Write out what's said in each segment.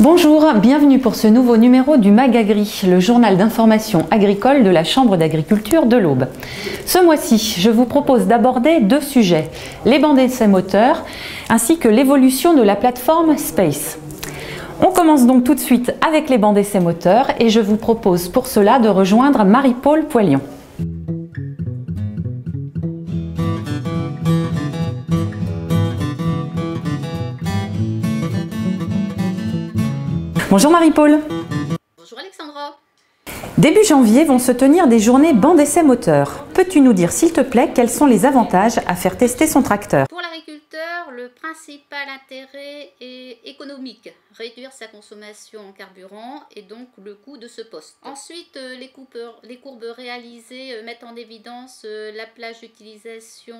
Bonjour, bienvenue pour ce nouveau numéro du MAG-Agri, le journal d'information agricole de la Chambre d'agriculture de l'Aube. Ce mois-ci, je vous propose d'aborder deux sujets, les bancs d'essai moteurs ainsi que l'évolution de la plateforme Space. On commence donc tout de suite avec les bancs d'essai moteurs et je vous propose pour cela de rejoindre Marie-Paule Poilion. Bonjour Marie-Paule. Bonjour Alexandra. Début janvier vont se tenir des journées bancs d'essai moteurs. Peux-tu nous dire s'il te plaît quels sont les avantages à faire tester son tracteur? Pour l'agriculteur, le principal intérêt est économique, réduire sa consommation en carburant et donc le coût de ce poste. Ensuite, les courbes réalisées mettent en évidence la plage d'utilisation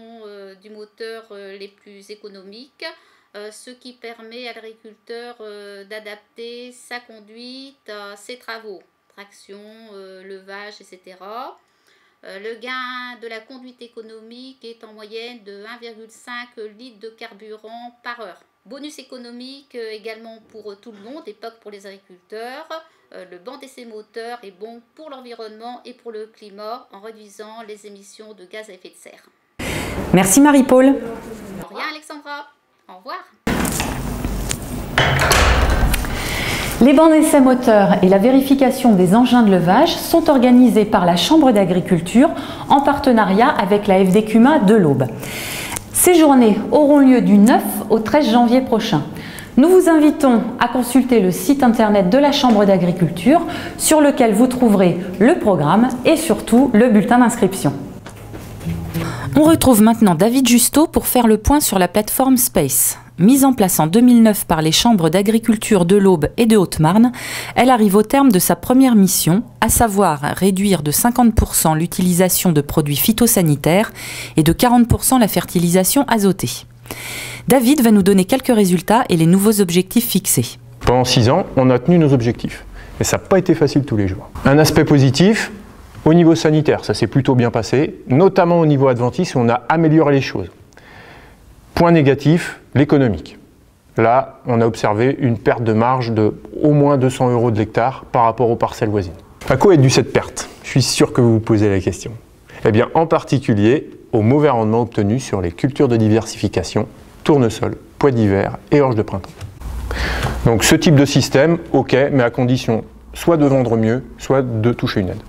du moteur les plus économiques. Ce qui permet à l'agriculteur d'adapter sa conduite à ses travaux, traction, levage, etc. Le gain de la conduite économique est en moyenne de 1,5 litre de carburant par heure. Bonus économique également pour tout le monde et pas que pour les agriculteurs. Le banc d'essai moteur est bon pour l'environnement et pour le climat en réduisant les émissions de gaz à effet de serre. Merci Marie-Paule. De rien Alexandra. Au revoir. Les bancs d'essai moteurs et la vérification des engins de levage sont organisés par la Chambre d'agriculture en partenariat avec la FDCUMA de l'Aube. Ces journées auront lieu du 9 au 13 janvier prochain. Nous vous invitons à consulter le site internet de la Chambre d'agriculture sur lequel vous trouverez le programme et surtout le bulletin d'inscription. On retrouve maintenant David Justo pour faire le point sur la plateforme Space. Mise en place en 2009 par les chambres d'agriculture de l'Aube et de Haute-Marne, elle arrive au terme de sa première mission, à savoir réduire de 50% l'utilisation de produits phytosanitaires et de 40% la fertilisation azotée. David va nous donner quelques résultats et les nouveaux objectifs fixés. Pendant 6 ans, on a tenu nos objectifs. Et ça n'a pas été facile tous les jours. Un aspect positif, au niveau sanitaire, ça s'est plutôt bien passé, notamment au niveau adventice, on a amélioré les choses. Point négatif, l'économique. Là, on a observé une perte de marge de au moins 200 € de l'hectare par rapport aux parcelles voisines. À quoi est due cette perte? Je suis sûr que vous vous posez la question. Eh bien, en particulier, au mauvais rendement obtenu sur les cultures de diversification, tournesol, pois d'hiver et orge de printemps. Donc ce type de système, ok, mais à condition soit de vendre mieux, soit de toucher une aide.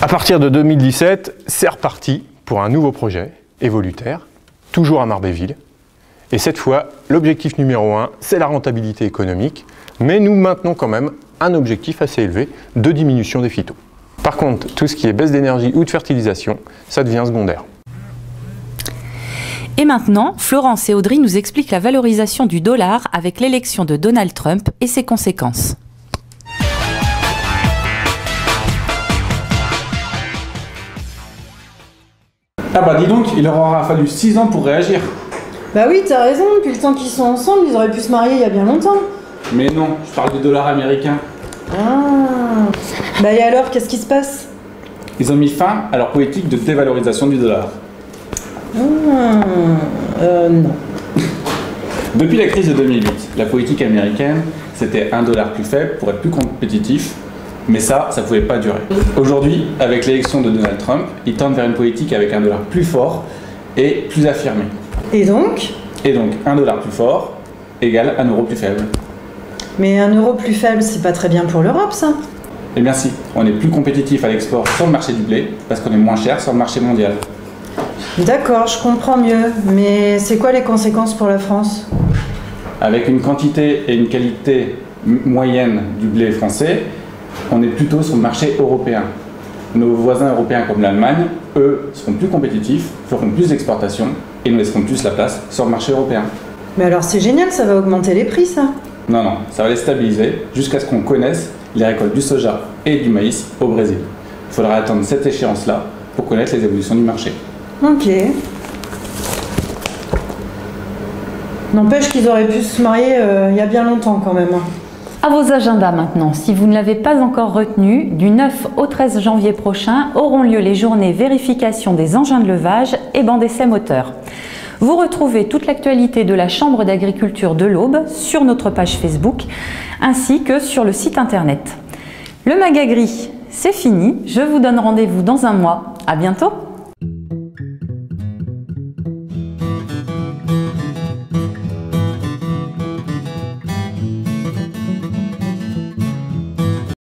À partir de 2017, c'est reparti pour un nouveau projet, Evolutaire, toujours à Marbéville. Et cette fois, l'objectif numéro 1, c'est la rentabilité économique, mais nous maintenons quand même un objectif assez élevé de diminution des phytos. Par contre, tout ce qui est baisse d'énergie ou de fertilisation, ça devient secondaire. Et maintenant, Florence et Audrey nous expliquent la valorisation du dollar avec l'élection de Donald Trump et ses conséquences. Ah bah dis donc, il leur aura fallu 6 ans pour réagir. Bah oui, t'as raison, depuis le temps qu'ils sont ensemble, ils auraient pu se marier il y a bien longtemps. Mais non, je parle du dollar américain. Ah. Bah et alors, qu'est-ce qui se passe? Ils ont mis fin à leur politique de dévalorisation du dollar. Non. Depuis la crise de 2008, la politique américaine, c'était un dollar plus faible pour être plus compétitif, mais ça pouvait pas durer. Aujourd'hui, avec l'élection de Donald Trump, ils tendent vers une politique avec un dollar plus fort et plus affirmé. Et donc? Et donc, un dollar plus fort égale un euro plus faible. Mais un euro plus faible, c'est pas très bien pour l'Europe, ça? Eh bien si, on est plus compétitif à l'export sur le marché du blé, parce qu'on est moins cher sur le marché mondial. D'accord, je comprends mieux, mais c'est quoi les conséquences pour la France? Avec une quantité et une qualité moyenne du blé français, on est plutôt sur le marché européen. Nos voisins européens comme l'Allemagne, eux, seront plus compétitifs, feront plus d'exportations et nous laisserons plus la place sur le marché européen. Mais alors c'est génial, ça va augmenter les prix, ça? Non, ça va les stabiliser jusqu'à ce qu'on connaisse les récoltes du soja et du maïs au Brésil. Il faudra attendre cette échéance-là pour connaître les évolutions du marché. Ok. N'empêche qu'ils auraient pu se marier il y a bien longtemps quand même. À vos agendas maintenant, si vous ne l'avez pas encore retenu, du 9 au 13 janvier prochain auront lieu les journées vérification des engins de levage et bancs d'essai moteurs. Vous retrouvez toute l'actualité de la Chambre d'agriculture de l'Aube sur notre page Facebook ainsi que sur le site internet. Le Magagri, c'est fini. Je vous donne rendez-vous dans un mois. À bientôt!